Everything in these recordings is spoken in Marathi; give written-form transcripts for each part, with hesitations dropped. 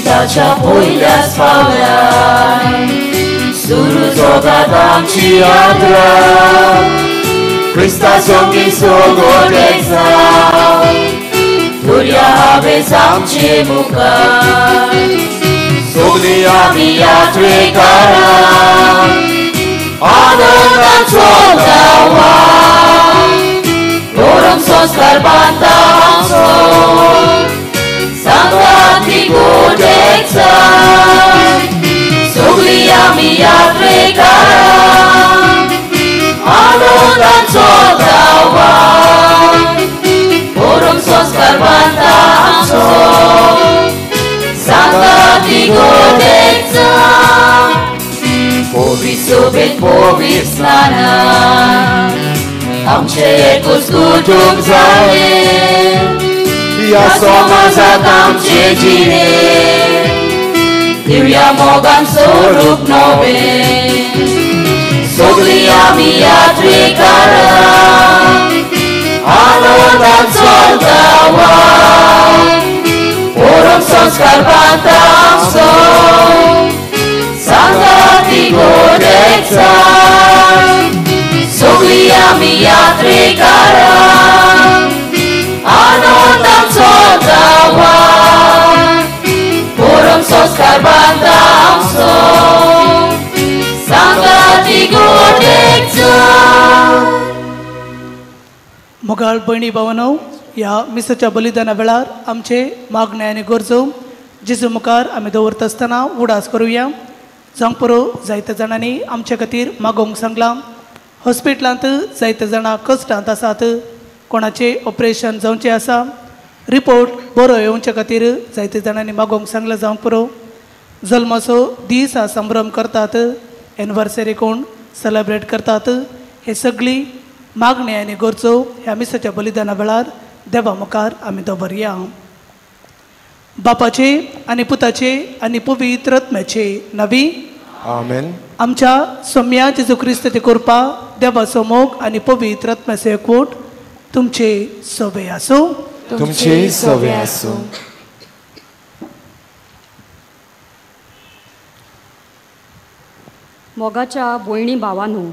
गिताच्या पहिल्याच पावल्यार सुरू जोगात आमची यात्रा क्रिस्ता संगी सोगोडेक जाव धुर्या हावेस आमचे मुखार सगळीं आमी यात्रेकारां आनंदाचो दावा गौरव संस्कार बांधा आमचो सांगाती गोडेक जाव सगळीं आमी यात्रेकारां आनंदाचो दावा गौरव संस्कार बांधा आमचो सांगाती गोडेक जाव पवित्र सोबेत पवित्र स्नानान आमचे एकूच कुटुंब जालें या समाजात आमचे जिणे दिव्या मोगान स्वरूप नवें सगळीं आमी यात्रेकारां आनंदाचो दावा परम संस्कार बांधा आमचो सांगाती गोडेक जाव सगळीं आमी यात्रेकारां आनंदाचो दावा परम संस्कार बांधा आमचो सांगाती गोडेक जाव. मोगाळ भयणी भावांनो, ह्या मिसाच्या बलिदाना वेळार आमचे मागणे आनी गरजो जेजू मुखार आमी दवरता आसतना उडास करुया. जांगपुरो जायत्या जाणांनी आमचे खातीर मागोवंक सांगलां. हॉस्पिटलांत जायत्या जाणां कश्टांत आसात. कोणाचे ऑपरेशन जावचें आसा. रिपोर्ट बरो येवचे खातीर जायत्या जाणांनी मागोवंक सांगलां. जावंपुरो जल्माचो दीस संभ्रम करतात. एनिवर्सरी कोण सेलेब्रेट करतात. हे सगळी मागणी आनी गरजो ह्या मिसाच्या बलिदाना वेळार देवा मुखार आमी दवरया. बापाचे आनी पुताचे आनी पवित्र आत्म्याचे नवी आमेन. आमच्या सौम्या जेजू क्रिस्ताची कृपा देवाचो मोग आनी पवित्र आत्म्याचो एकवट तुमचे सवे आसूं. तुमचे सवे आसूं. मोगाच्या भयणी भावांनो,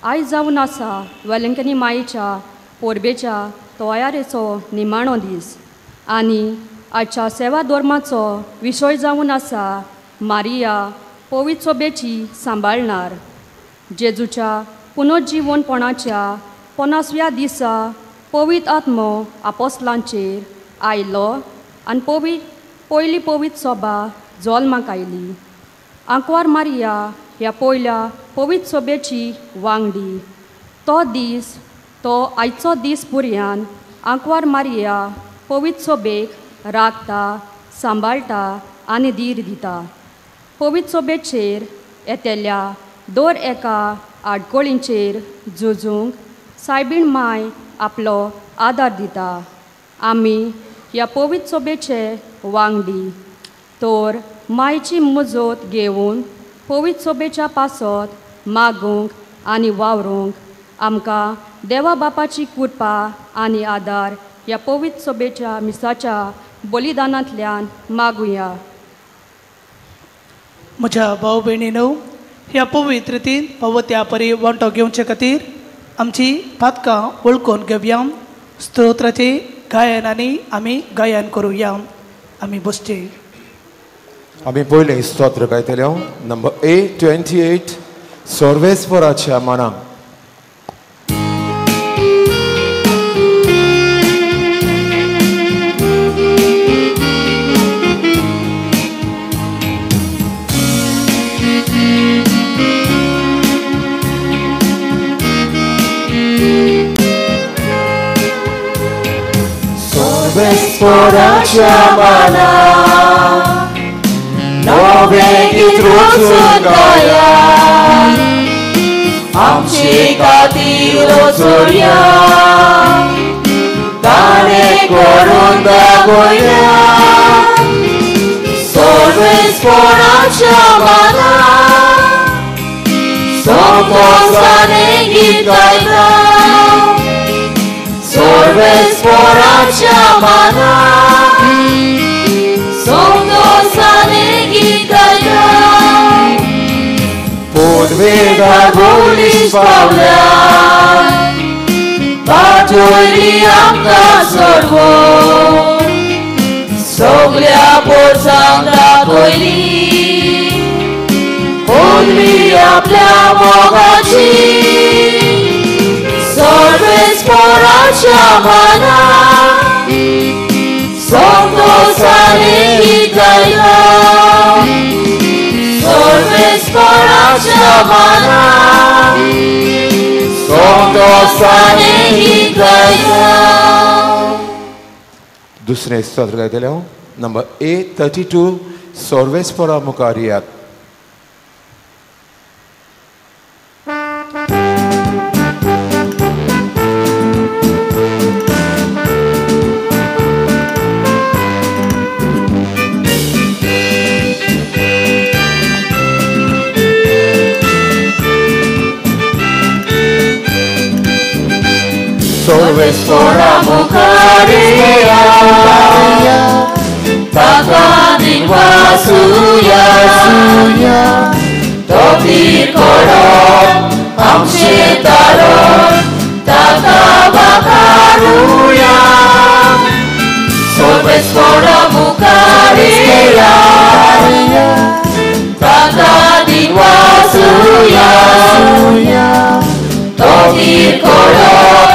आयज जावन आसा वेलंकनी मायेच्या पोरबेच्या तयारेचो निमाणो दीस आनी आजच्या सेवा धर्माचो विशय जावन आसा मारिया पवित्र सोबेची सांबाळणार. जेजूच्या पुनर्जीवनपणाच्या 50व्या दिसा पवित्र आत्मो आपोस्तलांचेर आयलो आनी पयली पवित्र सोबा जल्माक आयली. आंकवार मारिया ह्या पयल्या पवित्र सोबेची वांगडी. तो आयचो दीस पुर्यान आंकवार मारिया पवित्र सोबेक राखता, सांबाळटा आनी धीर दिता. पवित्र सोबेचेर येतेल्या दर एका आडकोळींचेर झुजूंक सायबीण माय आपलो आदार दिता. आमी ह्या पवित्र सोबेचे वांगडी तर मायची मुजत घेवन पवित्र सोबेच्या पासत मागूंक आनी वावरूंक आमकां देवा बापाची कृपा आनी आदार ह्या पवित्र सोबेच्या मिसाच्या बलिदानांतल्यान मागुया. म्हज्या भाव भयणीनो, ह्या पवित्रतेन पवत्या परी वांटो घेवचे खातीर आमची पातकां वळखून घेवया. स्तोत्राचे गायनांनी आमी गायन करुया. आमी बसचे. आमी पयलें स्तोत्र गायतले. नंबर 828 सर्वेस्पराच्या मनाक. सर्वेस्पराच्या मनाक नवे गीत रचून गाया. आमचे खातीर रचोया गाणे करून दाखोया. सर्वेस्पराच्या मनाक संतोषाने गीत गायता. सर्वेस्पराच्या मनाक संतोषाने वेदार बोलीस पावल्या वाटोयली आमकां सोडवो सगळ्या पोरसांक दाखयली बोलली आपल्या मोगाची सर्वेस्पराच्या मना संतोषाने गीत गायला सर्वेस्पराच्या मना संतोषाने गीत गायला. दुसरें स्तोत्र गायतले हांव नंबर A32 सर्वेस्परा मुखार यात. Sorvespora mukaria Takadin wasuya Topir koron Amshe taron Takabakaruya Sorvespora mukaria Takadin wasuya Topir koron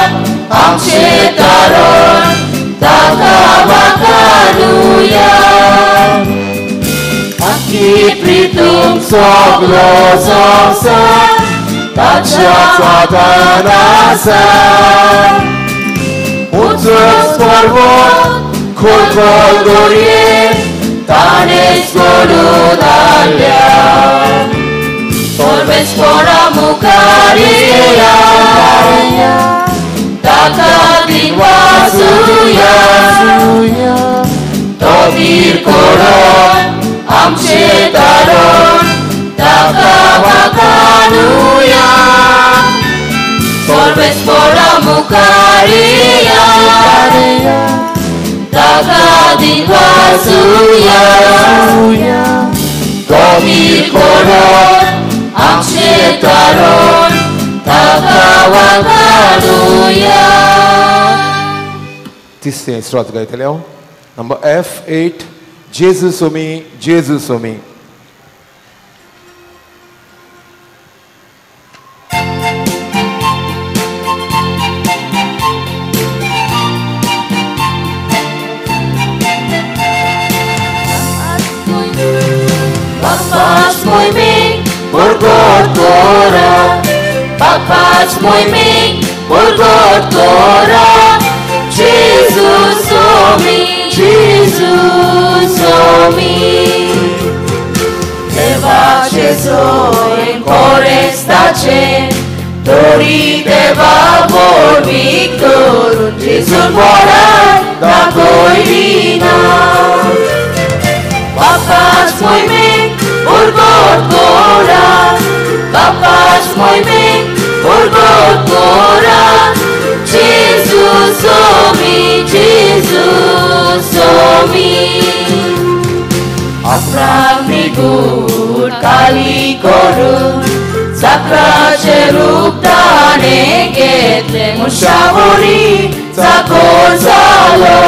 आमचे तारण ताका वाखाणुया आख्खी प्रितूम सगलो संवसार ताच्या हातान आसा उंचच पर्वत खोलखोल दर्ये ताणेच घडोवन हाडल्या सर्वेस्परा मुखार येया Takadin wasuya Topir koron Amshe taron Taka wakanuya Sorvespora mukaria Takadin wasuya Topir koron Amshe taron तिसरें स्तोत्र गायतले हांव नंबर F8 जेजू सोमी जेजू Somi. Papas mój mig, por gorgora Papas mój mig, por gorgora Jesus o mi Deva Jesu in core stace Tori deva vor victor Jesus mora da coilina Papas mój mig, por gorgora Papas mój mig, por gorgora Jesus o mi Afragni gur kali korun Zakracie rób dane घेतले मुशावरी zakor zalo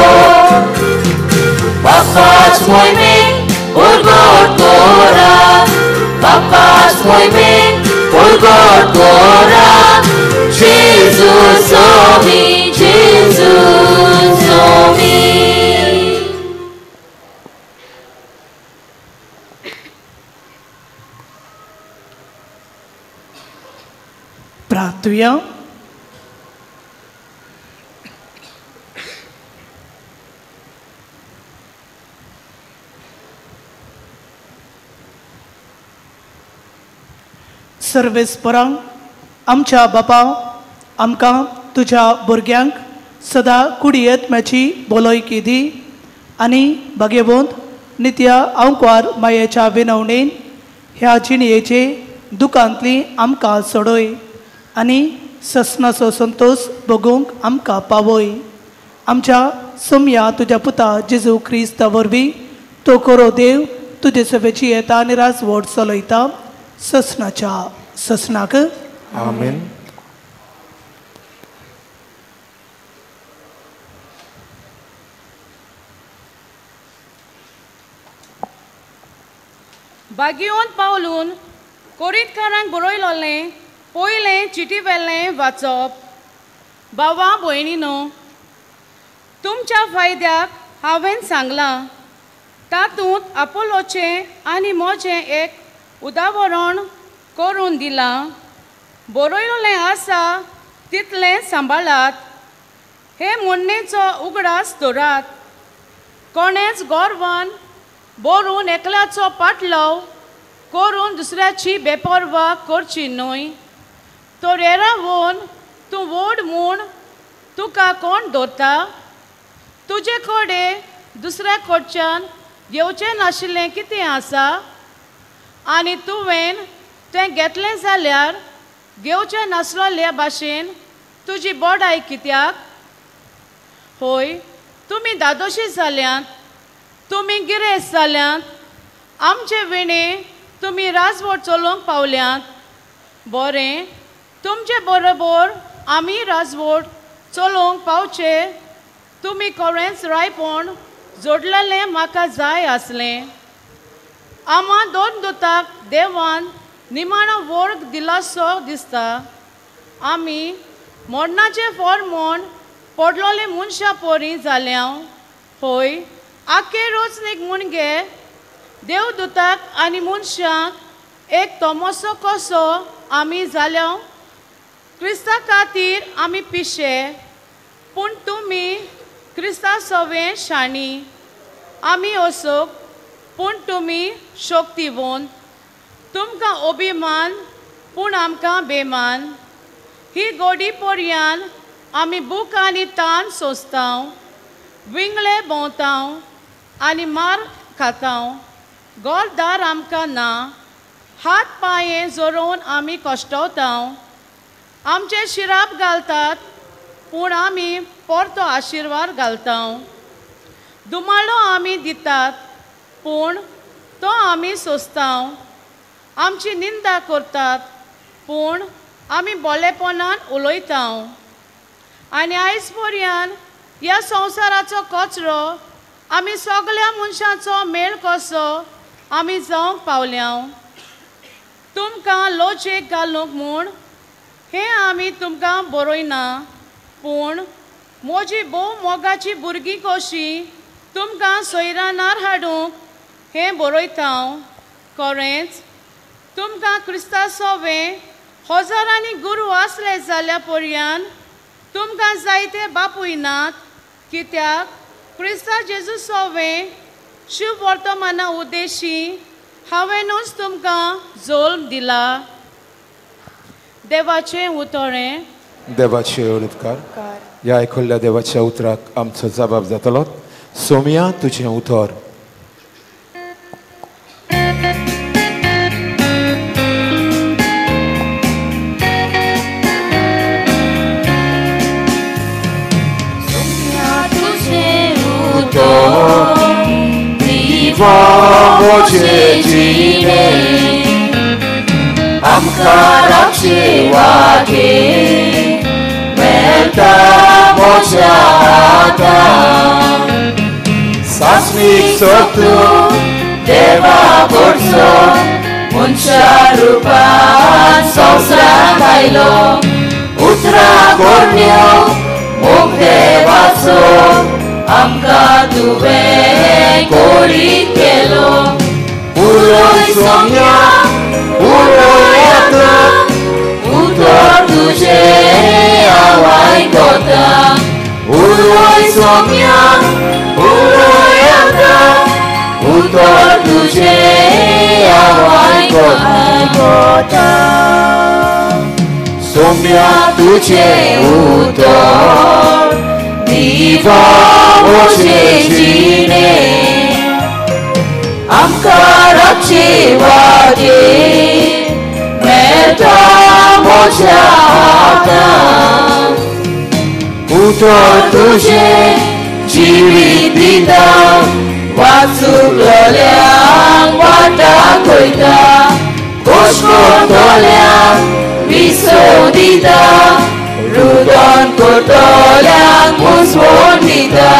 Papas mój mig, por gorgora Papas mój mig, por gorgora Jesus o mi प्रार्थूया. सर्वेस्परांक आमच्या बापा आमकां तुज्या भुरग्यांक सदां कुडियेत्म्याची भलायकी दी आनी भाग्यवंत नित्य अंकवार मायेच्या विनवणेन ह्या जिणयेचे दुखांतली आमकां सोडय आनी ससनाचो संतोष भोगूंक आमकां पावय. आमच्या सोम्या तुज्या पुता जेजू क्रिस्ता वरवीं तो कोरो देव तुजे सेवेची येता आनी राजवट चलयता ससनाच्या ससनाक आमेन. बागीवन पावलून कोरीतकारांक बरयलोलें पयलें चिटी वेल्लें वाचप. भावा भयणीनो, तुमच्या फायद्याक हांवें सांगलां. तातूंत आपोलोचें आनी म्हजें एक उदाहरण करून दिलां. बरयलोलें आसा तितलें सांबाळात. हे मोडणेचो उगडास दवरात. कोणेच गोरवान बरोवन एकल्याचो पाटलाव करून दुसऱ्याची बेपरवा करची न्हय. तो रेरावून तूं व्हड म्हूण तुका कोण दवरता? तुजे कडेन दुसऱ्या कडच्यान घेवचें नाशिल्लें कितें आसा? आनी तुवें तें घेतलें जाल्यार घेवचें नासलोल्या भाशेन तुजी बोडाय कित्याक? होय, तुमी दादोशी जाल्यांत, तुमी गिरेस्त जाल्यांत, आमचे विणे तुमी राजवट चलोवंक पावल्यांत. बरें, तुमचे बरोबर आमी राजवट चलोवंक पावचे. तुमी खरेंच रायपण जोडलेलें म्हाका जाय आसलें. आम्हा दोन दुताक देवान निमाणो वर्ग दिलासो दिसता. आमी मोडणाचें फळ म्हूण पडलोले मनशा परी जाल्या. होय, आखे रोचणीक मुणगे देवदूताक आनी मनशांक एक तोमोसो कसो आमी जाल्या. क्रिस्ता खातीर आमी पिशे, पूण तुमी क्रिस्ता सोवें शाणी. आमी असोक, पूण तुमी शक्तिवंत. तुमकां अभिमान, पूण आमकां बेमान. ही गोडी पर्यान आमी बूक आनी तान सोंसतांव, विंगळे भोंवतांव आनी मार खातांव. गोरदार आमकां ना. हात पांये जोडून आमी कश्टवतांव. आमचे शिराप घालतात, पूण आमी परतो आशिर्वाद घालतांव. दुमाळो आमी दितात, पूण तो आमी सोंसतांव. आमची निंदा करतात, पूण आमी बोलेपणान उलयतांव. आनी आयज पर्यान ह्या संवसाराचो कचरो आमी सगळ्या मनशांचो मेळ कसो आमी जावंक पावल्यांव. तुमकां लोचेक घालूंक म्हूण हें आमी तुमकां बरयना, पूण म्हजी भोव मोगाची भुरगीं कशीं तुमकां सोयरानार हाडूंक हें बरयतांव. खरेंच तुमकां क्रिस्ता सोवें हजारांनी गुरू आसले जाल्या पर्यान तुमकां जायते बापूय नात. कित्याक क्रिस्ता जेजू सोवें शुभ वर्तमाना उद्देशी हांवेनूच तुमकां जोल्म दिला. देवाचें उतोरें. देवाचे उलोवकार. ह्या आयकल्ल्या देवाच्या उतराक आमचो जबाब जातलो. सोम्या, तुजें उतर. Moje jine amkarache wage melta mochata sasmik sotu deva borso muncharupan sosra bailo utra gornyo mugdevaso amka tuve kori kelo uroi somya uroi ata utor tuje awai kota uroi somya uroi ata utor tuje awai kota somya tuje utor diva moje jine amkarache wage melta mochata utor tuje jiwit dita watsuk lolyang wata koita कोश्कोटोल्याक विसवून दिता रुदन कोटोल्याक मुसवून दिता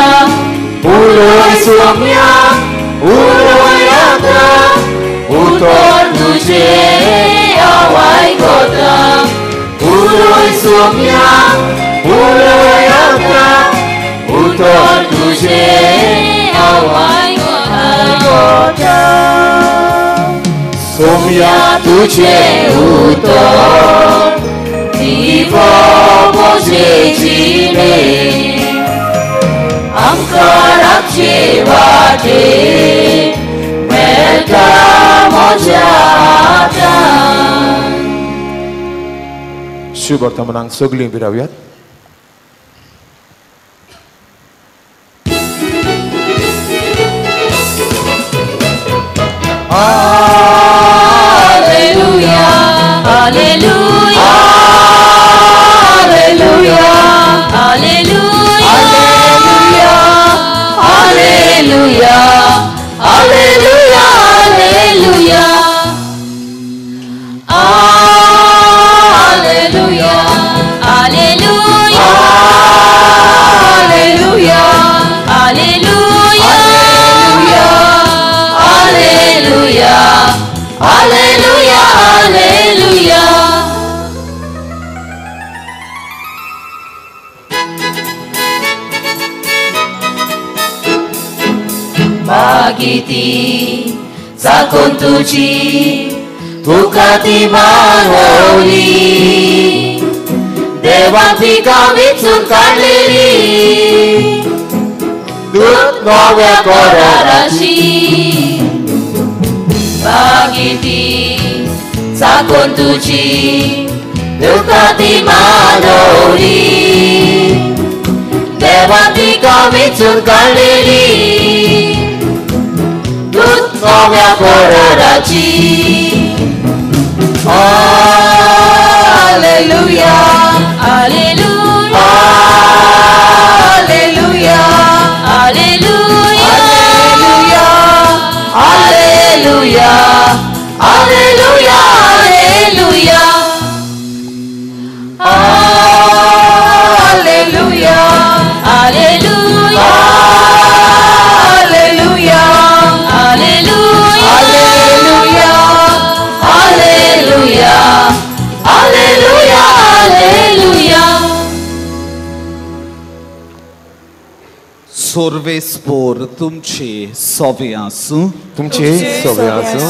उलोय सोम्या उलोय आता उतर तुझे आवाय कोता उलोय सोम्या उलोय आता उतर तुझे आवाय कोता सोम्या तुझे उतर दिवो मोजेचीने आमकां राखचे वाटे मेळटा म्हज्या हातान शुभ वर्तमानांक सगळीं भिरावयात. Hallelujah, hallelujah, hallelujah, hallelujah, hallelujah, hallelujah, hallelujah, hallelujah, hallelujah, hallelujah, hallelujah, hallelujah, hallelujah, hallelujah. मागिती जाकून तुझी तुका ती मानवली देवान तिका विचून काडलेली दूत नव्या कराराची मागिती जाकून तुझी तुका ती मानवली देवान तिका विचून काडलेली दूत नव्या कराराची Hallelujah, hallelujah, hallelujah, hallelujah, hallelujah, hallelujah, hallelujah, hallelujah, hallelujah, hallelujah, hallelujah, hallelujah. सोर्वेस्पोर तुमचे सोवे आसूं तुमचे सगळे आसूं.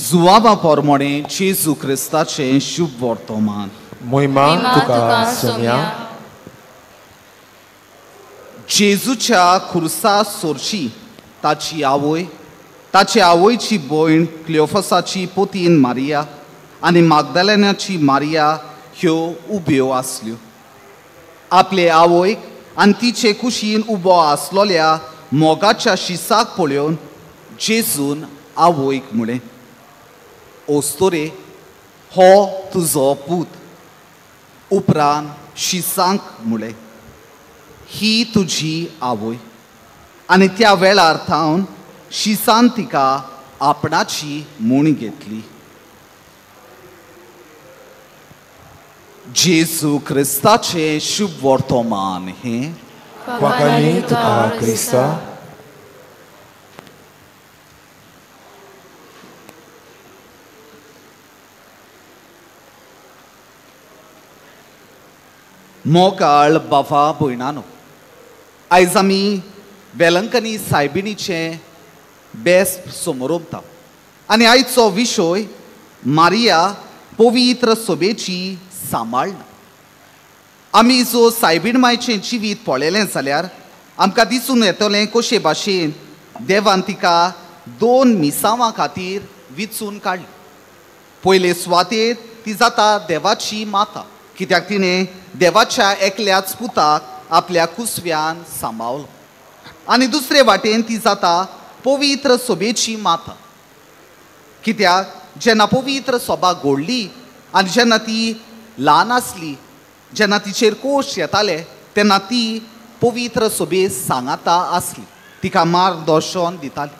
जुवाबा पोरमोणे जेजू क्रिस्ताचे शुभ वर्तमान. मोहिमा तुका सोम्या. जेजूच्या खुर्सा सोरची ताची आवय ताचे आवयची भयण क्लिओफसाची पोतीन मारिया आनी मागदलेनाची मारिया ह्यो उब्यो आसल्यो. आपले आवयक आनी तिचे कुशीन उबो आसलोल्या मोगाच्या शिसाक पळोवन जेजून आवयक म्हळें, ओस्तोरे हो तुजो पूत. उपरांत शिसांक म्हळें, ही तुजी आवय. आनी त्या वेळार थावन शिसान तिका आपणाची म्हूण घेतली. जेजू क्रिस्ताचे शुभ वर्तमान हे वाकानी तुका क्रिस्ता. मोगाळ बाबा भयणानो, आयज आमी वेलंकनी सायबिणीचे बेस्ट समारोप आनी आयचो विशय मारिया पवित्र सोबेची सांबाळण. आमी जो सायबीण मायचें जिवीत पळयलें जाल्यार आमकां दिसून येतलें कशे भाशेन देवान तिका 2 मिसांवां खातीर विचून काडली. पयले सुवातेर ती जाता देवाची माता, कित्याक तिणें देवाच्या एकल्याच पुताक आपल्या कुसव्यान सांबाळलो. आनी दुसरे वाटेन ती जाता पवित्र सोबेची माता, कित्याक जेन्ना पवित्र सोबा घोडली आनी जेन्ना ती ल्हान आसली, जेन्ना तिचेर कोश येताले तेन्ना ती पवित्र सोबे सांगाता आसली, तिका मार्गदर्शन दिताली.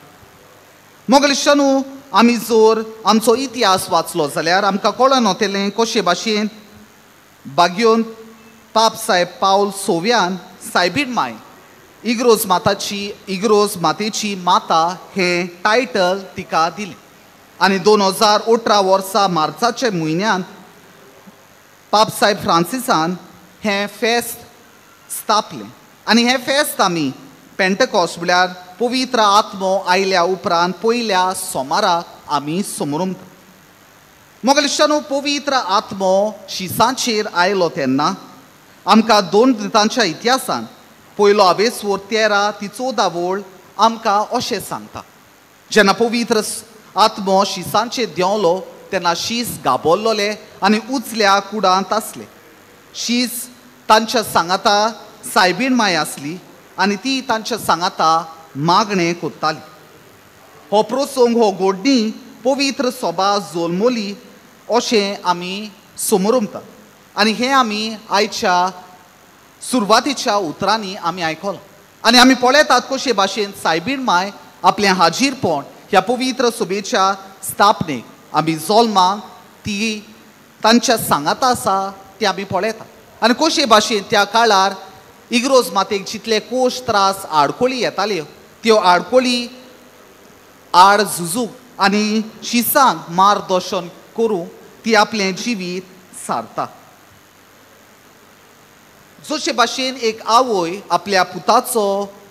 मोगलेशानू आमी जर आमचो इतिहास वाचलो जाल्यार आमकां कळून वतलें कशे भाशेन बागयोन पाप साहेब पावल सोव्यान सायबीण माय इग्रोज मातेची माता हें टायटल तिका दिलें आनी 2018 वर्सा मार्चाच्या म्हयन्यान पाप साहेब फ्रांसिसान हें फेस्त स्थापलें आनी हें फेस्त आमी पेंटकॉस्ट म्हळ्यार पवित्र आत्मो आयल्या उपरांत पयल्या सोमाराक आमी समोरुंता. मोगलिशानो पवित्र आत्मो शिसांचेर आयलो तेन्ना आमकां 2 दिसांच्या इतिहासान पयलो आवेसवर 13 ती 14 वोळ आमकां अशें सांगता. जेन्ना पवित्र आत्मो शिसांचेर देंवलो तेन्ना शीस गाबोल्लोले आनी उचल्या कुडांत आसले. शीस तांच्या सांगाता सायबीण माय आसली आनी ती तांच्या सांगाता मागणें कोत्ताली. हो प्रसंग हो घडणी पवित्र सभा जल्मली अशें आमी समोरुंता आनी हें आमी आयच्या सुरवातीच्या उतरांनी आमी आयकलां आनी आमी पळयतात कशे भाशेन सायबीण माय आपलें हाजीरपण ह्या पवित्र सभेच्या स्थापनेक आमी जल्माक ती तांच्या सांगाता आसा ती आमी पळयतात आनी कशे भाशेन त्या काळार इग्रोज मातेक जितले कोश त्रास आडकोळी येताल्यो त्यो आडकोळी आड झुजूक आनी शिसांक मार्गदर्शन करूंक ती आपलें जिवीत सारता. जशे भाशेन एक आवय आपल्या पुताचो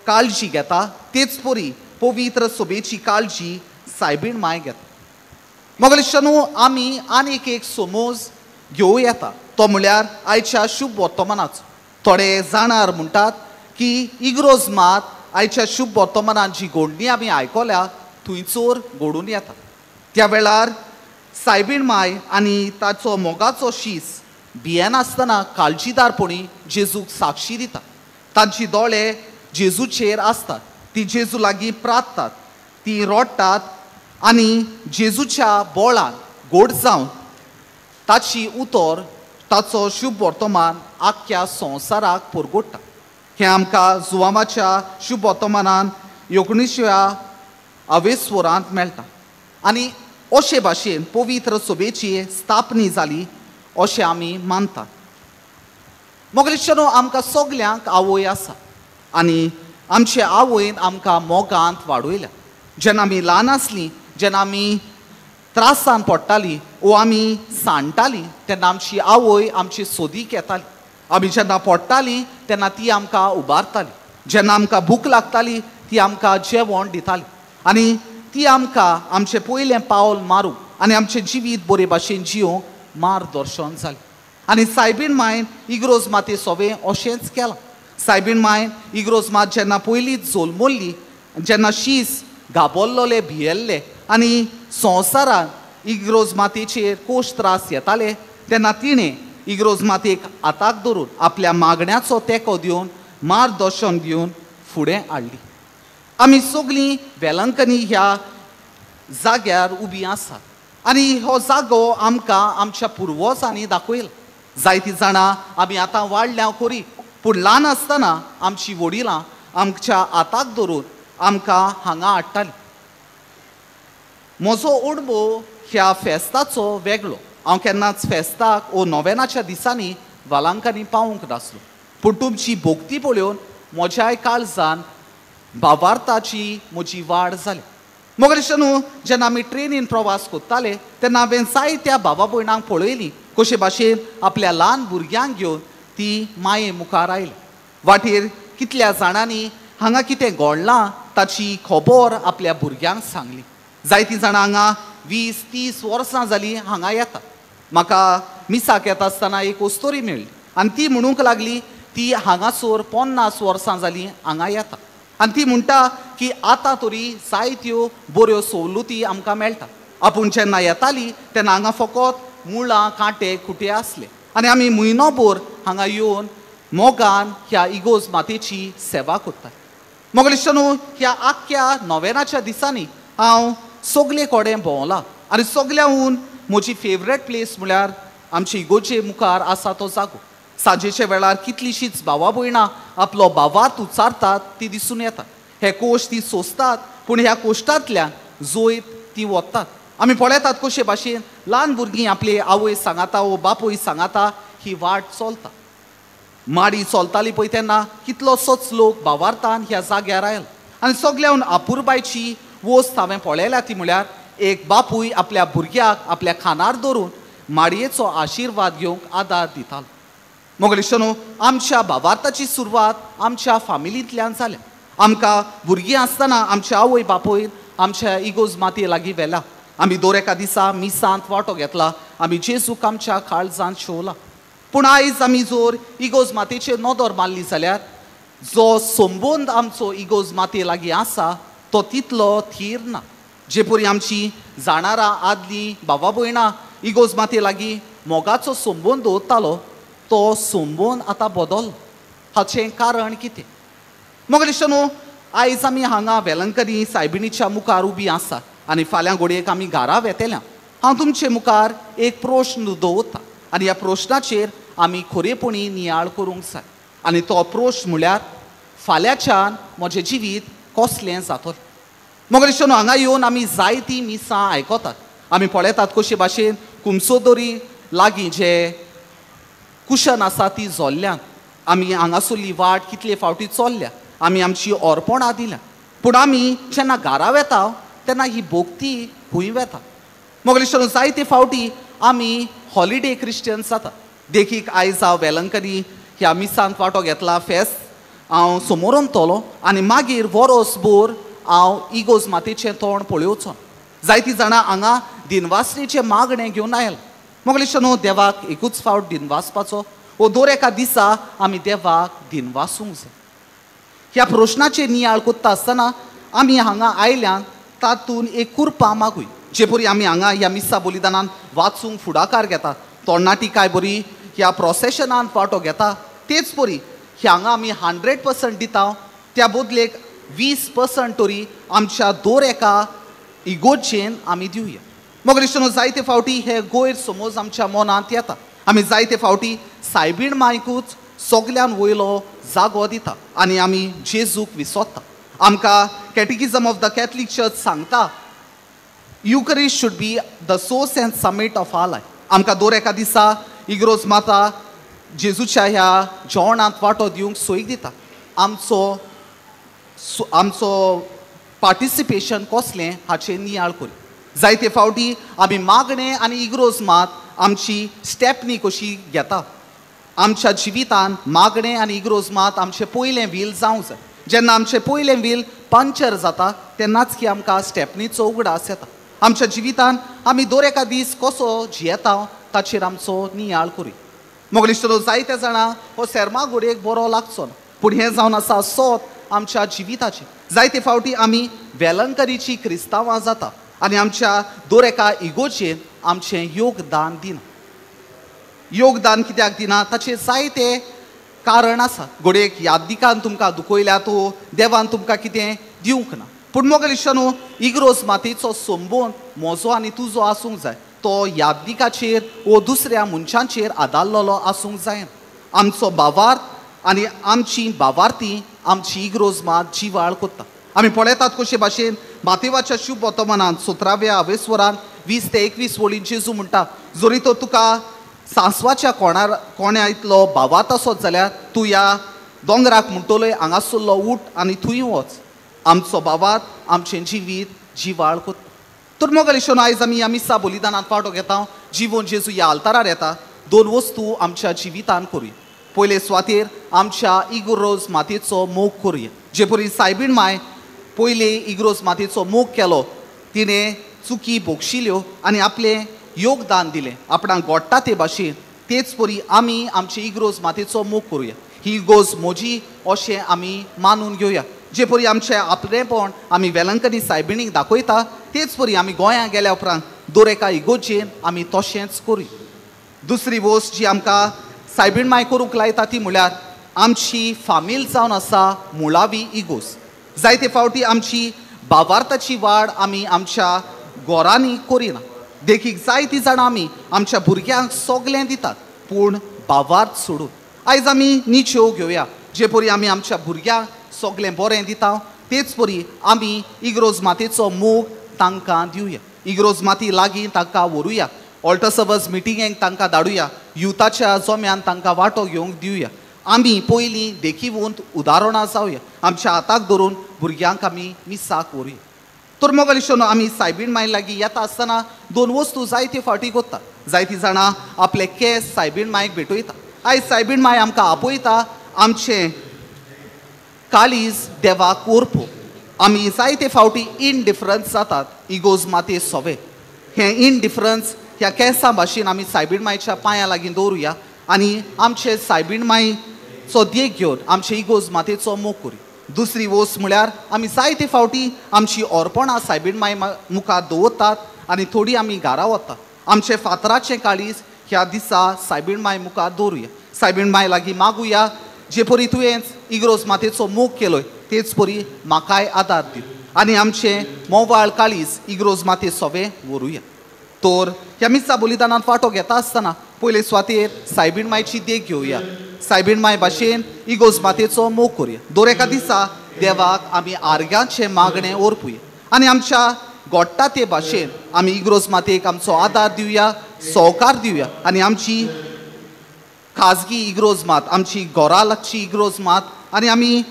काळजी घेता तेच परी पवित्र सभेची काळजी सायबीण माय घेता. मोगलिशानो आमी आनीक एक समज घेवं येता तो म्हळ्यार आयच्या शुभ वर्तमानाचो. थोडे जाणार म्हणटात की इग्रोज मात आयच्या शुभ वर्तमानात जी घडणी आमी आयकल्या थंयचोर घडून येता. त्या वेळार सायबीण माय आनी ताचो मोगाचो शीस भियेनासतना काळजीदारपणी जेजूक साक्षी दिता. तांची दोळे जेजूचेर आसतात, ती जेजू लागीं प्रार्थतात, ती रोडटात आनी जेजूच्या बोळान गोड जावन ताची उतर ताचो शुभ वर्तमान आख्ख्या संवसाराक परगोडटा. हें आमकां जुवामाच्या शुभ वर्तमानान 19व्या आवेसवरांत मेळटा आनी अशे भाशेन पवित्र सभेची स्थापनी जाली अशें आमी मानतात. मोगलिशानो आमकां सगल्यांक आवय आसा आनी आमचे आवयन आमकां मोगांत वाडयल्या. जेन्ना आमी ल्हान आसलीं जेन्ना आमी त्रासान पडटालीं वो आमी सांडटालीं तेन्ना आमची आवय आमची सोदीक येताली. आमी जेन्ना पडटालीं तेन्ना ती आमकां उबारताली. जेन्ना आमकां भूक लागताली ती आमकां जेवण दिताली आनी ती आमकां आमचें पयलें पावल मारूंक आनी आमचें जिवीत बरे भाशेन जियोंक मार्गदर्शन जालें. आनी सायबीण मायन इग्रोज माते सवें अशेंच केलां. सायबीण मायन इग्रोज मात जेन्ना पयलींच जल्मल्ली जेन्ना शीस गाबोल्लोले भियेल्ले आनी संवसारांत इग्रोज मातेचेर कोश त्रास येताले तेन्ना तिणें इग्रोज मातेक हाताक धरून आपल्या मागण्याचो तेंको दिवन मार्गदर्शन दिवन फुडें हाडली. आमी सगळीं वेलंकनी ह्या जाग्यार उबीं आसात आनी हो जागो आमकां आमच्या पुर्वजांनी दाखयला. जायतीं जाणां आमी आतां वाडल्या खरी पूण ल्हान आसतना आमची वडिलां आमच्या हाताक धरून आमकां हांगा हाडटालीं. म्हजो अणभव ह्या फेस्ताचो वेगळो. हांव केन्नाच फेस्ताक वो नोवेनाच्या दिसांनी वालांकांनी पावूंक नासलो पूण तुमची भोक्ती पळोवन म्हज्याय काळजान भावार्थाची म्हजी वाड जाली. मोगलिशानो जेन्ना आमी ट्रेनीन प्रवास करताले तेन्ना हांवें जायत्या भावा भयणांक पळयलीं कशे भाशेन आपल्या ल्हान भुरग्यांक घेवन ती माये मुखार आयली. वाटेर कितल्या जाणांनी हांगा कितें घडलां ताची खबर आपल्या भुरग्यांक सांगली. जायतीं जाणां हांगा 20-30 वर्सां जालीं हांगा येता. म्हाका मिसाक येता आसतना एक वस्तोरी मेळ्ळी आनी ती म्हणूंक लागली ती हांगासर 50 वर्सां जालीं हांगा येता आनी ती म्हणटा की आतां तरी जायत्यो बऱ्यो सवलती आमकां मेळटा. आपूण जेन्ना येतालीं तेन्ना हांगा फकत मुळां कांटे खुटे आसले आनी आमी म्हयनोभर हांगा येवन मोगान ह्या इगोज मातेची सेवा करता. मोगलिशानो ह्या आख्ख्या नोवेनाच्या दिसांनी हांव सगळे कडेन भोंवलां आनी सगळ्यांहून म्हजी फेवरेट प्लेस म्हळ्यार आमचे इगोजे मुखार आसा तो जागो. सांजेच्या वेळार कितलींशींच भावा भयणां आपलो भावार्थ उच्चारतात ती दिसून येता. हे कोश्ट ती सोंसतात पूण ह्या कोश्टांतल्यान जोयत ती वतात आमी पळयतात कशे भाशेन ल्हान भुरगीं आपले आवय सांगाता वो बापूय सांगाता ही वाट चलता माडी चलताली पळय तेन्ना कितलोसोच लोक भावार्थान ह्या जाग्यार आयला आनी सगळ्यान अपुरबायची वस्त हांवें पळयल्या ती म्हळ्यार एक बापूय आपल्या भुरग्याक आपल्या खानार धरून माडयेचो आशिर्वाद घेवंक आदार दितालो मोगलीशनो आमच्या भावार्थाची सुरवात आमच्या फामिलींतल्यान जाल्या आमकां भुरगीं आसतना आमच्या आवय बापूय आमच्या इगोज मातये लागीं व्हेला आमी दर एका दिसा मिसांत वांटो घेतला आमी जेजूक आमच्या काळजांत शेवला पूण आयज आमी जर इगोज मातयेचेर नदर मारली जाल्यार जो संबंद आमचो इगोज मातये लागीं आसा तो तितलो थीर ना जे परी आमची जाणारा आदली भावा भयणां इगोज मातये लागीं मोगाचो संबंद दवरतालो तो संबंद आतां बदल हाचें कारण कितें मोगलीशनो आयज आमी हांगा वेलंकनी सायबिणीच्या मुखार उबी आसा आनी फाल्यां घोडयेक आमी घरा वेतेल्या हांव तुमचे मुखार एक प्रश्न दवरतां आनी ह्या प्रश्नाचेर आमी खरेपणी नियाळ करूंक जाय आनी तो प्रश्न म्हळ्यार फाल्यांच्यान म्हजें जिवीत कसलें जातलें मोगलीशनो हांगा येवन आमी जायतीं मिसां आयकतात आमी पळयतात कशे भाशेन कुमसोदोरी लागीं जे कुशन आसा ती जोल्ल्यान आमी हांगासरली वाट कितले फावटी चल्ल्या आमी आमची ओरपणां दिल्या पूण आमी जेन्ना घरा वेता तेन्ना ही भोगती खूंय वेता मोगलीशनो जायते फावटी आमी हॉलिडे क्रिश्चन जाता देखीक आयज हांव वेलंकनी ह्या मिसांत वांटो घेतला फेस्त हांव समोर तलो आनी मागीर वरोसभर हांव इगोज मातयेचें तोंड पळोवचो जायतीं जाणां हांगा दिनवासणेचें मागणें घेवन आयला मोगलीशनो देवाक एकूच फावट दिन वाचपाचो वो दर एका दिसा आमी देवाक दिन वाचूंक जाय ह्या प्रश्नाचेर नियाळ कोत्ता आसतना आमी हांगा आयल्यान तातूंत एक कुरपां मागूय जे परी आमी हांगा ह्या मिसा बलिदानान वाचूंक फुडाकार घेता तोंडाटी काय बरी ह्या प्रोसेशनांत वांटो घेता तेच परी हांगा आमी 100% दिता त्या बदलेक 20% तरी आमच्या दर एका इगोजेन आमी दिवया मोगलीशनो जायते फावटी हे गैर समज आमच्या मनांत येता आमी जायते फावटी सायबीण मायकूच सगळ्यान वयलो जागो दिता आनी आमी जेजूक विसरता आमकां catechism of the Catholic church सांगता Eucharist should be the source and summit of our life आमकां दर एका दिसा इग्रोज माता जेजूच्या ह्या जेवणांत वांटो दिवंक सोयीक दिता आमचो पार्टिसिपेशन कसलें हाचें नियाळ करी जायते फावटी आमी मागणें आनी इग्रोज मात आमची स्टेपनी कशी घेता आमच्या जिवितान मागणें आनी इग्रोज मात आमचें पयलें व्हील जावंक जाय जेन्ना आमचें पयलें व्हील पंक्चर जाता तेन्नाच की आमकां स्टेपनीचो उगडास येता आमच्या जिवितान आमी दर एका दीस कसो जियेता ताचेर आमचो नियाळ करी मोगलीशनो जायते जाणां हो सेर्मा घोडयेक बरो लागचो ना पूण हें जावन आसा सोत आमच्या जिविताचें जायते फावटी आमी वेलंकनीची क्रिस्तांवां जाता आनी आमच्या दर एका इगोचेर आमचें योगदान दिना योगदान कित्याक दिना ताचें जायते कारण आसा घोडयेक यादिकान तुमकां दुखयल्या तो देवान तुमकां कितें दिवंक ना पूण मोगलीशनो इग्रोज मातयेचो संबंद म्हजो आनी तुजो आसूंक जाय तो यादिकाचेर वो दुसऱ्या मनशांचेर आदारलेलो आसूंक जायना आमचो भावार्थ आनी आमची भावार्थी आमची इग्रोज मात जिवाळ कोत्ता आमी पळयतात कशे भाशेन मातेवाच्या शुभ वर्तमानांत 17व्या आवेस्वरान 20 ते 21 वळीन जेजू म्हणटा जरी तो तुका सांसवाच्या कोण्या इतलो भावार्थ आसत जाल्यार तूं ह्या दोंगराक म्हणटलोय हांगासरलो उठ आनी थंय वच आमचो भावार्थ आमचें जिवीत जिवाळ कोत्ता तर मोगलीशनो आयज आमी ह्या मिसा बलिदानांत वांटो घेता जिवोन जेजू ह्या आल्तारार येता दोन वस्तू आमच्या जिवितान करुया पयले सुवातेर आमच्या इग्रोज मातयेचो मोग करुया जे परी सायबीण माय पयले इग्रोज मातयेचो मोग केलो तिणें चुकी भोगशिल्ल्यो आनी आपलें योगदान दिलें आपणाक घोडटा ते भाशेन तेच परी आमी आमचे इग्रोज मातयेचो मोग करुया ही इगोज म्हजी अशें आमी मानून घेवया जे परी आमचें आपलेपण आमी वेलंकनी सायबिणीक दाखयता तेच परी आमी गोंयांत गेल्या उपरांत दर एका इगोजेन आमी तशेंच करुया दुसरी वस्त जी आमकां सायबीण माय करूंक लायता ती म्हळ्यार आमची फामील जावन आसा मुळावी इगोज जायते फावटी आमची भावार्थाची वाड आमी आमच्या घोरांनी करिना देखीक जायतीं जाणां आमी आमच्या भुरग्यांक सगळें दितात पूण भावार्थ सोडून आयज आमी निच्यो घेवया जे परी आमी आमच्या भुरग्यांक सगळें बरें दिता तेच परी आमी इग्रोज मातयेचो मोग तांकां दिवया. इग्रोज माती लागीं तांकां व्हरुया. ऑल्टर सर्वर्स मिटिंगेक तांकां धाडुया. युथाच्या जोम्यान तांकां वांटो घेवंक दिवया. आमी पयलीं देखीवंत उदाहरणां जावया. आमच्या हाताक धरून भुरग्यांक आमी मिसाक व्हरुया. तर मोगलीशोन आमी सायबीण माय लागीं येता आसतना 2 वस्तू जायते फावटी करता. जायतीं जाणां आपले केस सायबीण मायक भेटयता. आयज सायबीण माय आमकां आपयता आमचें काळीज देवाक व्हरपो. आमी जायते फावटी इनडिफरन्स जातात इगोज माते सोवे. हें इनडिफरन्स ह्या केंसां भाशेन आमी सायबीण मायच्या पांयां लागीं दवरुया आनी आमचे सायबीण मायचो देख घेवन आमचे इगोज मातेचो मोग करुया. दुसरी वस्त म्हळ्यार आमी जायते फावटी आमची ओरपणां सायबीण माय मुखार दवरतात आनी थोडी आमी घरा वतात. आमचे फातराचें काळीज ह्या दिसा सायबीण माय मुखार दवरुया. सायबीण माय लागीं मागुया जे परी तुवें इग्रोज मातेचो मोग केलोय तेच परी म्हाकाय आदार दी आनी आमचें मोवाळ काळीज इग्रोज माते सोवे व्हरुया. तर ह्या मिसा बलिदानांत वांटो घेता आसतना पयले सुवातेर सायबीण मायची देख घेवया. सायबीण माय भाशेन इगोज मातेचो मोग करुया. दर एका दिसा देवाक आमी आर्गांचें मागणें ओरपुया आनी आमच्या गोडटा ते भाशेन आमी इग्रोज मातेक आमचो आदार दिवया, सहकार दिवया आनी आमची खाजगी इग्रोज मात, आमची घोराची इग्रोज मात आनी आमी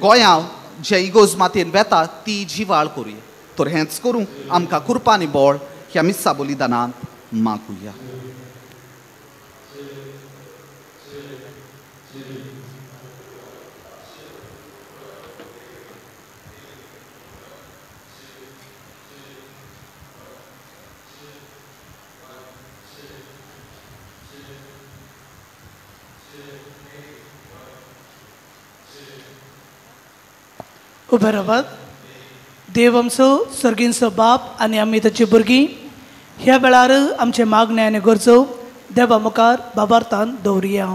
गोंयां जे इगोज मातेन वेता ती जिवाळ करुया. तर हेंच करूंक आमकां कृपा आनी बळ ह्या मिसा बलिदानांत मागुया. उबे रावात. देव आमचो सर्गींचो बाप आनी आमी ताची भुरगीं ह्या वेळार आमचे मागणे आनी गरजो देवा मुखार बाबार्थान दवरुया.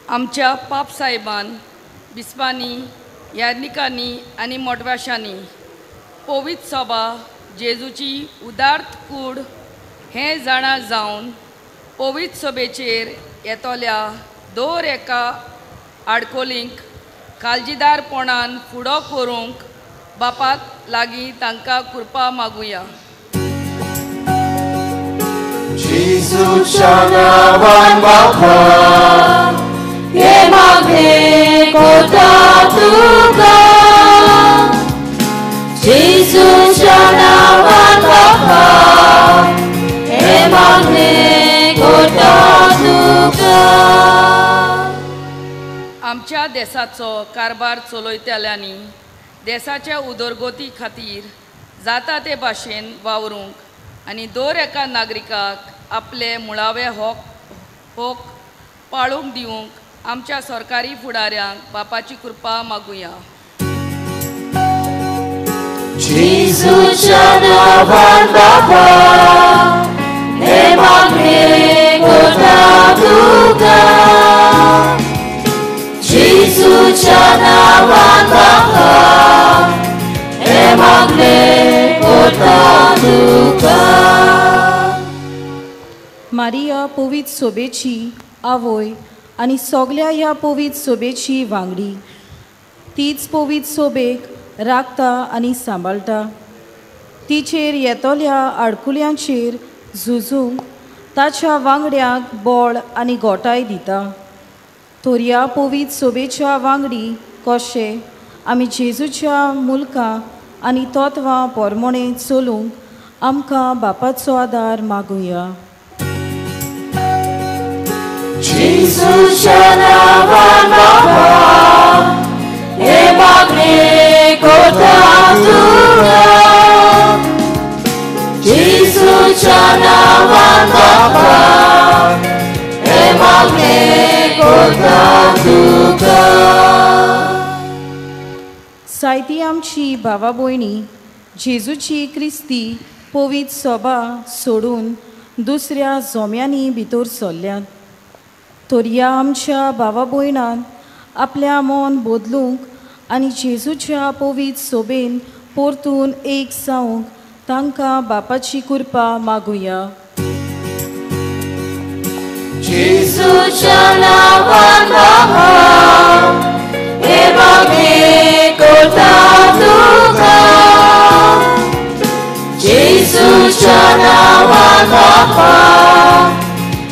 आमच्या पाप साहेबान बिस्पांनी याज्ञिकांनी आनी मोटव्याशांनी पवित्र सभा जेजूची उदार्थ कूड हें जाणा जावन पवित्र सभेचेर येतोल्या दर एका आडकोलींक काळजीदारपणान फुडो करूंक बापाक लागीं तांकां कृपा मागुया. जेजूच्या नांवान बापा हे मागणे कोता तुका. जेजूच्या नांवान बापा हे मागणे कोता तुका. आमच्या देशाचो कारभार चलयतल्यांनी देशाच्या उदरगती खातीर जाता ते भाशेन वावरूंक आनी दर एका नागरिकाक आपले मुळावे हक पाळूंक दिवंक आमच्या सरकारी फुडाऱ्यांक बापाची कृपा मागुया. जेजूच्या नांवान बापा हे मागणे कोता तुका. जेजूच्या नांवान बापा हे मागणे कोता तुका. मारिया पवित्र सोबेची आवय आनी सगल्या ह्या पवित्र सोबेची वांगडी तीच पवित्र सोबेक राखता आनी सांबाळटा. तिचेर येतोल्या आडकुल्यांचेर झुजूंक ताच्या वांगड्यांक बळ आनी गोटाय दिता. तर ह्या पवित्र सोबेच्या वांगडी कशें आमी जेजूच्या मुल्कां आनी तत्वां पोरमोणे चलूंक आमकां बापाचो आदार मागुया. जेजूच्या नांवान बापा हे मागणे कोता तुका. जेजूच्या नांवान बापा हे मागणे कोता तुका. सायती आमची भावा भयणी जेजूची क्रिस्ती पवित्र सभा सोडून दुसऱ्या जोम्यांनी भितर सरल्यात. तर ह्या आमच्या भावा भयणान आपल्या मन बदलूंक आनी जेजूच्या पवित्र सोबेन परतून एक जावंक तांकां बापाची कृपा मागुया. Jesuच्या नावान बाबा हे मागणे करता तुका जेसूच्या नावान बाबा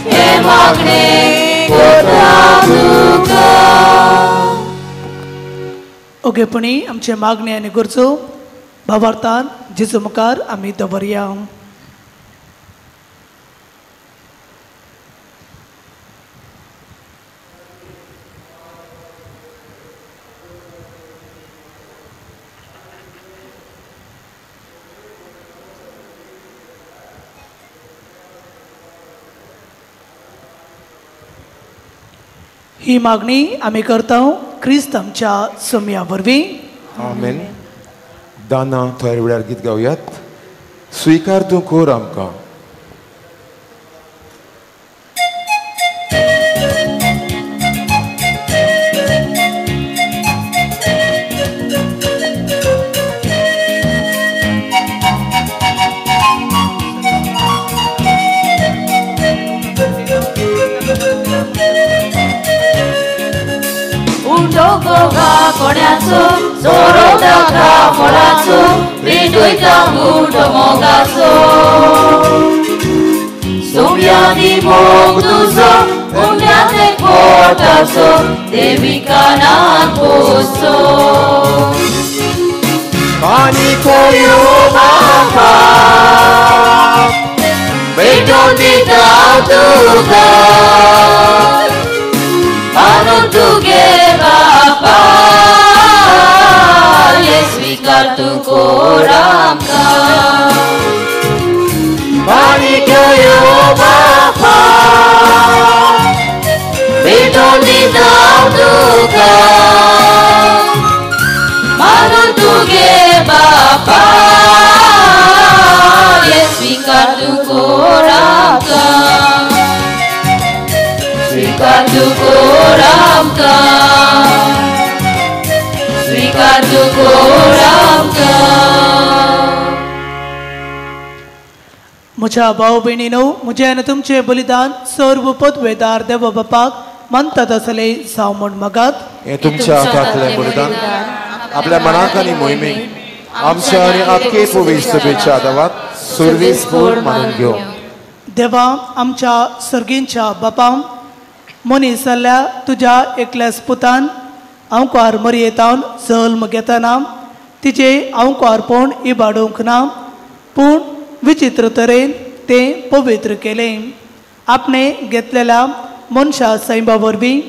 हे मागणे करता तुका ओगेपणी आमचे मागणी आनी गरजो भावार्थान जेजू मुखार आमी दवरया. ही मागणी आमी करता क्रिस्त आमच्या सोम्या वरवीं. आमेन. दाना थोड्या वेळार गीत गावयात. स्वीकार तूं कोर आमकां. Dogoga koneacu, zorodaka moracu, Viduita mudo mogacu. Sumiani mogduzo, Umiate kotacu, Devika posto. Panikoyu bapa, Vedoni dautuga. Anutuge Bapa, Yesvikar tu koramka. Panikayo Bapa, Vedoni dautuga. Anutuge Bapa, Yesvikar tu koramka. Svikar tu koramka, svikar tu koramka. म्हज्या भाव भयणीनो, म्हजे आनी तुमचे बलिदान सर्व पदवेदार देव बापाक मानतात असले जावं म्हण मागात. हे तुमच्या हातांतलें बलिदान आपल्या मनाक आनी मोहिमेक आमच्या आनी आख्खे पवित्र सभेच्या आदारात सुरवेस्पर मानून घेवं. देवा आमच्या सर्गींच्या बापाम, मनीस जाल्ल्या तुज्या एकल्याच पुतान हांव मरयेतावन जल्म घेतना तिचे हांव इबाडूंक ना, पूण विचित्र तरेन तें पवित्र केलें. आपणें घेतलेल्या मनशा सैमा वरवीं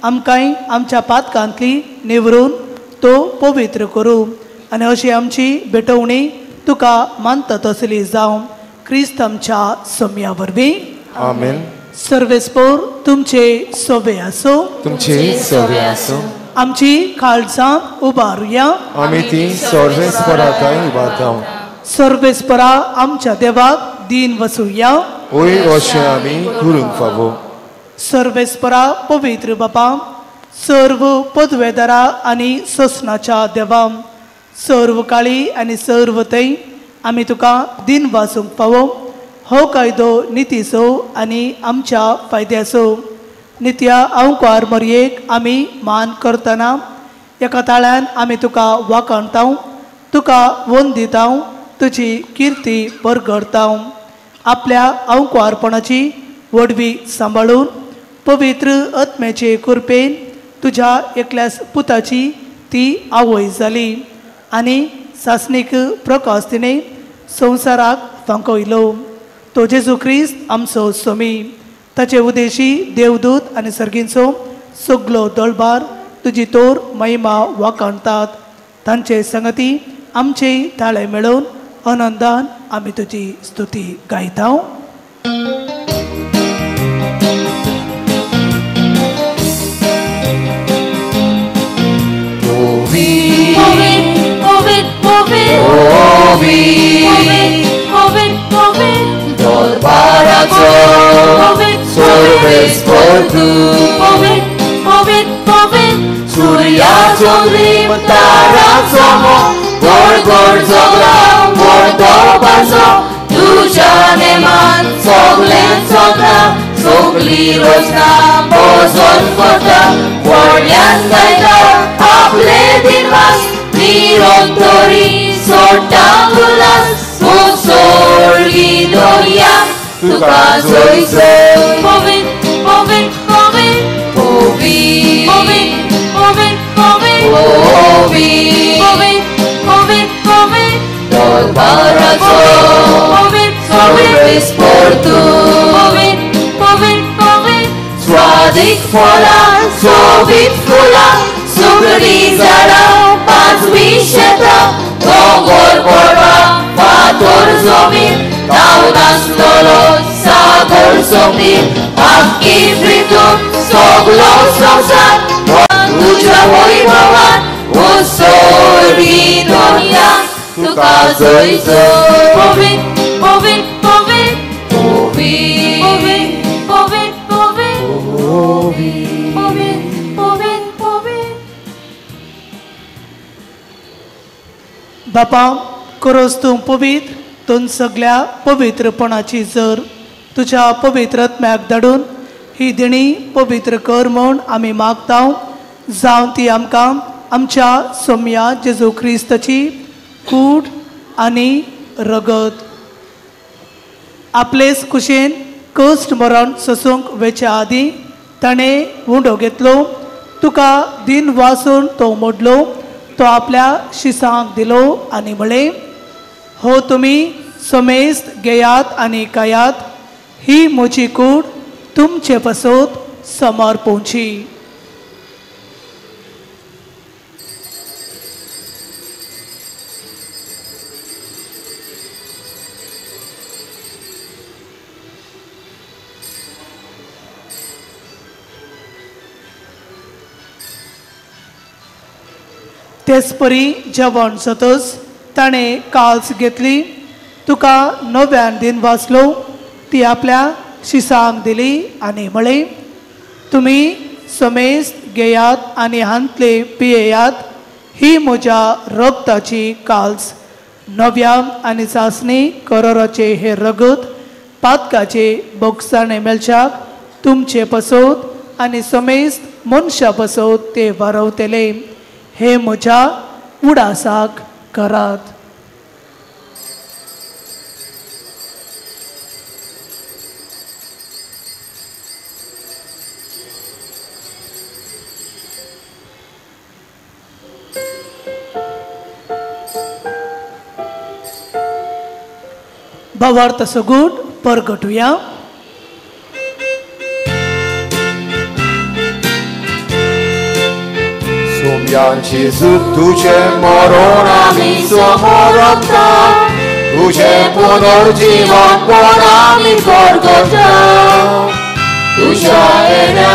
आमकांय आमच्या पातकांतली निवरून तो पवित्र करूं आनी अशी आमची भेटवणी तुका मानता तसली जावं क्रिस्त आमच्या सोम्या वरवीं. आमेन. सर्वेस्पोर तुमचे सोवे आसो. तुमचे सोवे आसो. आमची काळजां उबारुया. आमी ती सर्वेस्पराकाय उबारतां. सर्वेस्परा आमच्या देवाक दिन वसूया. ओय अशें आमी करूंक फावो. सर्वेस्परा पवित्र बापा, सर्व पदवेदारा आनी ससनाच्या देवा, सर्व काळी आनी सर्व तै आमी तुका दिन वासूंक फावो. हो कायदो नितीसो आनी आमच्या फायद्याचो. नित्या हांव मरयेक आमी मान करतना एका ताळ्यान आमी तुका वाखणता, तुका वंदिता, तुजी किर्ती परगडता. आपल्या हांवकारपणाची वडवी सांबाळून पवित्र आत्म्याचे कृपेन तुज्या एकल्याच पुताची ती आवय जाली आनी सासणीक प्रकाश तिणें संवसाराक फांकयलो. तो जेजू क्रिस्त आमचो सोमी, ताचे उदेशी देवदूत आनी सर्गींचो सगलो दळबार तुजी तोर महिमा वाखणतात. तांचे संगती आमचे ताळे मेळोवन आनंदान आमी तुजी स्तुती गायता. Darbaraco, Sorvespor tu, Surya Chondrim Tarazomo, Gorgor Zogla, Gordo Bazo, Tuja Neman, Soglen Zogla, सगळी रोजना मोजून करता व्हडल्यान गायता आपले दिनवास निरोन तोरी सोडटा उल्हास सोडगी दोरया तुका जोयचो पोवीन पोवीन पोवीन पोवीन पोवीन पोवीन पोवीन पोवीन पोवीन पोवीन Dolbarazo Povín, povín, por tu Povín, povín, povín Swadik fola, sovit fula Sugri zara, pazwi sheta Dongor porba, fator zomir Taunas lolo, sagor zomir Akki fritum, soglo somsar Tuja hoi bhavan, usori dunya Tuka zoizo Povín, povín, povín Povín, povín, povín, povín Povín, povín, povín बापा खरोच तूं पवित्र तूं सगळ्या पवित्रपणाची जर तुझ्या पवित्रत्म्याक धाडून ही दिणी पवित्र कर म्हूण आमी मागता जावं ती आमकां आमच्या सोम्या जेजू क्रिस्ताची कूड आनी रगत आपलेच कुशेन कश्ट मरण सोसूंक वेच्या आदीं ताणें हुंडो घेतलो तुका दिन वासून तो मोडलो तो आपल्या शिसांक दिलो आनी म्हळें हो तुमी समेस्त घेयात आनी खायात ही म्हजी कूड तुमचे पासत समर्पोवची तेच परी जेवण जातच ताणें काल्स घेतली तुका नव्यान दिन वाचलो ती आपल्या शिसांक दिली आनी म्हळें तुमी समेस्त घेयात आनी हांतले पियेयात ही म्हज्या रगताची काल्स नव्या आनी चांचणी करोराचे हे रगत पातकाचे बोगसाणे मेलच्याक तुमचे पासत आनी समेस्त मनशा पासत ते वारवतले हे म्हज्या उडासाक करात भावार्थ सगूट परगटुया Jezu, tuce moron ami somorota, tuce ponor jivan ponami korgota, tuce ena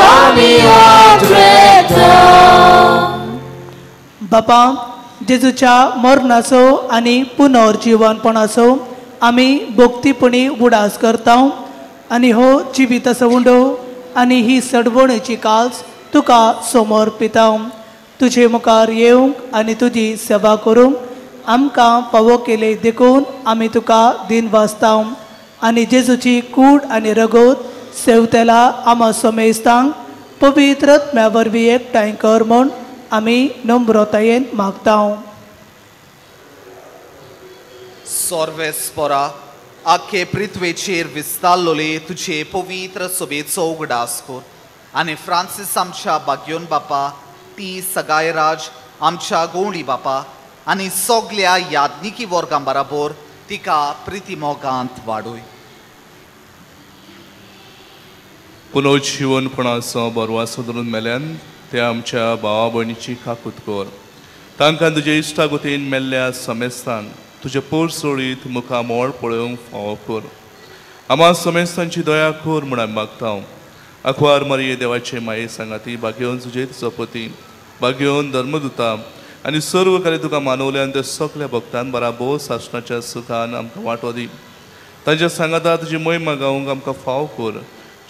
ami adreta. बापा जेजूच्या मरणाचो आनी पुनर्जीवनपणाचो आमी भक्तीपणी उडास करता आनी हो जिविताचो उंडो आनी ही सडवणेची काल्स तुका समर्पिता तुझे मुखार येवंक आनी तुजी सेवा करूंक आमकां फावो केले देखून आमी तुका दिन वाचता आनी जेजूची कूड आनी रगत सेवतेला आमा समेस्तांक पवित्रत्म्या वरवीं एकठांय कर म्हूण आमी नम्रतायेन मागता सोर्वेस्परा आख्खे पृथ्वेचेर विस्तारलोले तुझे पवित्र सोबेचो उगडास कर आनी फ्रांसीस आमच्या बाग्योन बापा ती सगाय राज आमच्या गोंडी बापा आनी सगल्या यादनिकी वर्गां बराबर तिका प्रितीमोगांत वाडूय पुनर्जीवनपणाचो बरवासो धरून मेल्यान ते आमच्या भावा भयणीची काकूत कर तांकां तुजे इश्टागुतीन मेल्ल्या समेस्तांक तुजे पोर सोडीत मुखार मोळ पळोवंक फावो कर आमा समेस्तांची दया कर म्हूण आमी मागता अखबार मरिये देवाचे माये सांगाती भाग्यवन सुजेत सपती भाग्यवन धर्मदुता आनी सर्व कार्य तुका मानवल्यान ते सगल्या भक्तान बराबर सासणाच्या सुखान आमकां वांटो दी तांच्या सांगाता तुजी महिमा गावंक आमकां फाव कर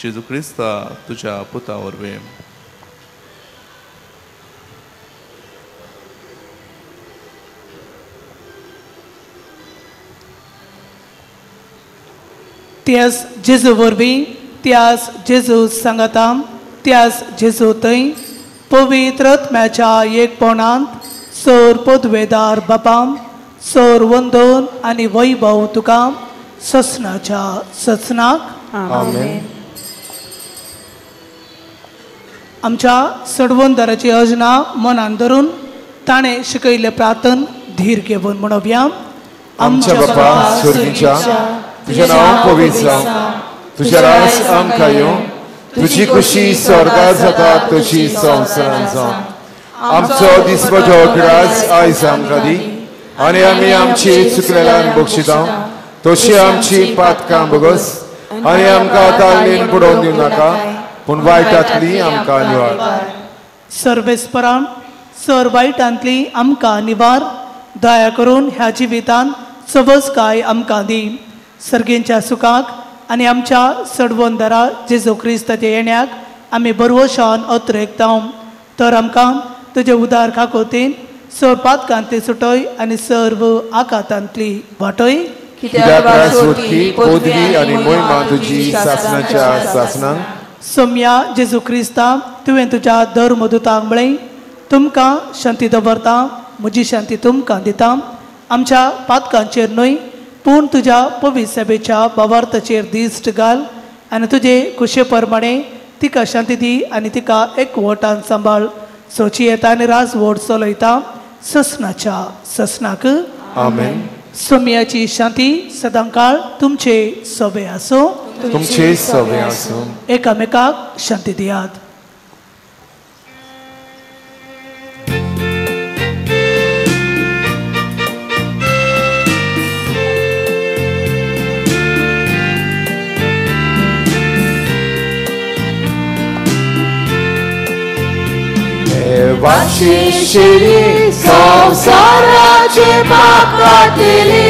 जेजू क्रिस्ता तुज्या पुता वरवीं तेच जेजू वरवीं त्यास जेजू सांगता त्यास जेजू थंय पवित्र आत्म्याच्या एकपणांत सोर पदवेदार बापाम सोर वंदन आनी वैभव तुका ससनाच्या ससनाक आमेन. आमच्या सडवंदराची योजना मनान धरून ताणें शिकयले प्रार्थन धीर घेवन म्हणूया. आमच्या बापा स्वर्गीच्या तुझें नांव पवित्र जावं, तुजें राज आमकां येवं, तुजी खुशी स्वर्गांत जाता तशी संवसारांत जावं. आमचो दिसपटो आज आयज आमकां दी आनी आमी आमची चुकलेल्यांक बक्षिता तशी आमची पातकां बगस आनी आमकां ताळमेन पडोवन दिवं नाका पूण वायटांतली आमकां निवार. सर्वेस्परान सर वायटांतली आमकां निवार. दया करून ह्या जिवितान चवसकाय आमकां दी. सर्गेंच्या सुखाक आनी आमच्या सडवंदरा जेजू क्रिस्ताच्या येण्याक आमी बरवशान अत्रेकता. तर आमकां तुजे उदार काकोतीन सर पातकांतली सुटय आनी सर्व आकांतांतली वाटय. कित्याक राजवटी पदवी आनी मोहिमा तुजी सासणाच्या सासनांक. सोम्या जेजू क्रिस्ता तुवें तुज्या धर्मदुतांक म्हळें तुमकां शांती दवरता म्हजी शांती तुमकां दिता. आमच्या पातकांचेर न्हय पूण तुज्या पवित्र सभेच्या भावार्थाचेर दिश्ट घाल आनी तुजे कुशे प्रमाणे तिका शांती दी आनी तिका एकवटान सांबाळ. सोची येता आनी राजवट चलयता ससनाच्या ससनाक. आमेन. सोम्याची शांती सदांकाळ तुमचे सभे आसो. तुमचे सभे आसूं. एकामेकाक शांती दियात. देवाची शिरी संसाराचे पाकातली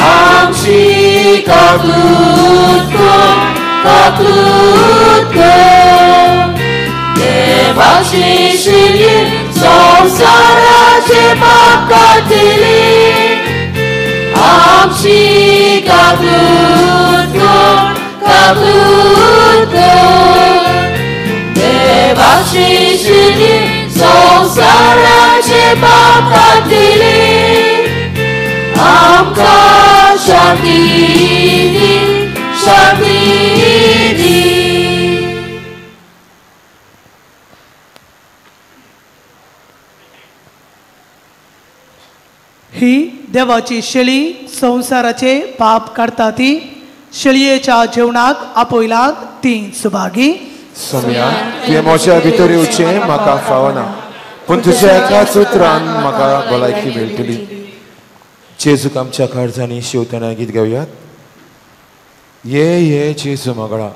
आमची काकूत देवाची शिरी संसाराचे पाकातली आमची काकूत देवाची शिरी संसाराचे पाकातली आमकां शांती दी शांती दी. ही देवाची शेळी संसाराचे पाप काढता ती शेळयेच्या जेवणाक आपयलात ती सुभागी. सोम्या तुवें म्हज्या भितर येवचें म्हाका फावना पूण तुज्या एकाच उतरान म्हाका भलायकी मेळटली. जेजूक आमच्या काळजांनी शेवतना गीत गावयात. ये ये जेजू मगळा.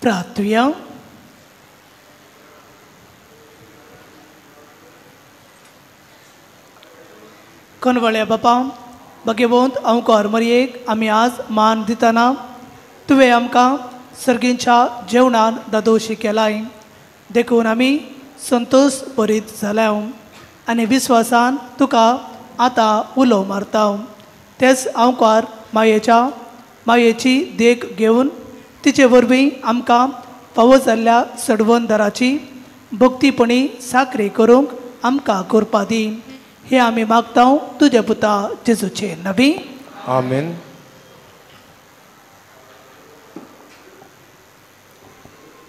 प्रार्थुया. कनवळ्या बापा भगवंत अंकार मरयेक आमी आज मान दितना तुवें आमकां सर्गींच्या जेवणान दादोशी केलाय. देखून आमी संतोश भरीत जाल्या आनी विस्वासान तुका आतां उलो मारता. तेच अंकार मायेची देख घेवन तिचे वरवीं आमकां फावो जाल्ल्या सडवण दराची भक्तीपणी साखरे करूंक आमकां करपा दी. हे आमी मागता तुझे पुता जेजूचे नबी. आमेन.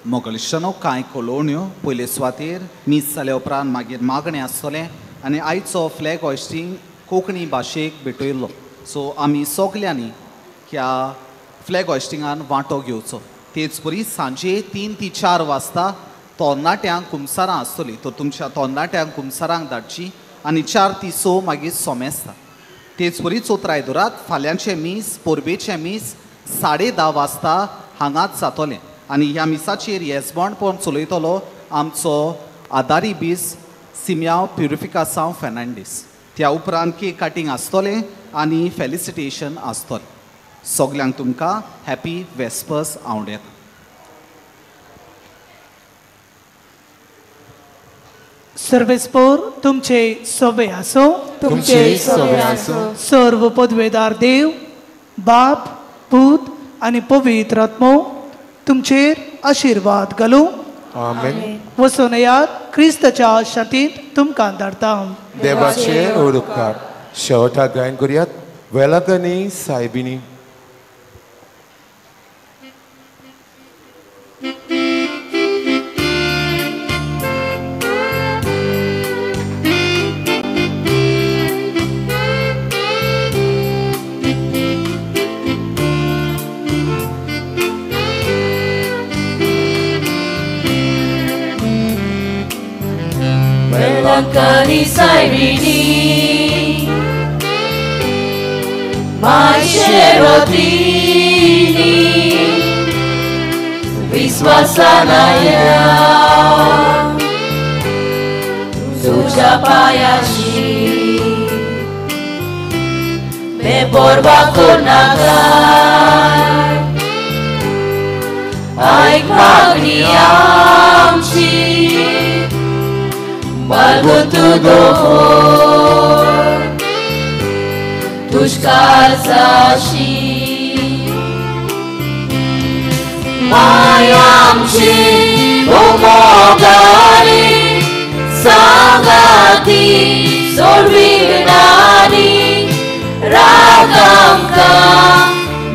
मोगलिश्टानो कांय कोलोवण्यो पयले सुवातेर मीस जाल्या उपरांत मागीर मागणें आसतलें आनी आयचो फ्लॅग हॉयस्टींग कोंकणी भाशेक भेटयल्लो. सो आमी सगल्यांनी ह्या फ्लॅग हॉयस्टिंगान वांटो घेवचो. तेच बरी सांजे 3 ते 4 वाजता तरणाट्यांक कुमसारां आसतलीं. तर तुमच्या तरणाट्यांक कुमसारांक धाडची आनी 4 ते 6 मागीर सोमेस्तां. तेच बरी चवथ आयदोरात फाल्यांचें मीस पोरबेचें मीस 10:30 वाजता हांगाच जातलें. आनी ह्या मिसाचेर येजमानपण चलयतलो आमचो आदारी बीस सिम्याव प्युरिफिकासांव फेर्नांडीस. त्या उपरांत केक कटींग आसतलें आनी फेलिसिटेशन आसतलें. सगल्यांक तुमकां हॅपी वेस्पर्स हांव येता. सर्वेस्पोर तुमचे सोबे आसो. तुमचे सोबे आसो. सर्व पदवेदार देव बाप पूत आनी पवित्र आत्मो तुमचेर आशिर्वाद घालूं. आमेन. वचून येयात क्रिस्ताच्या शांतींत तुमकां धाडटा. देवाचे उपकार शेवटाक गायन करुयात Velankanni सायबिनी. Velangkani saibini Maisherotini Viswasanaya Tuja payashi Beborba konagar Aik magni amchi Balguntu dohor Tushkazashi Mayamchi Bomogari Sangati Sorvignani Ragamka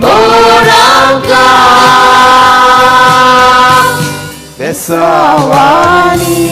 Boramka Besawani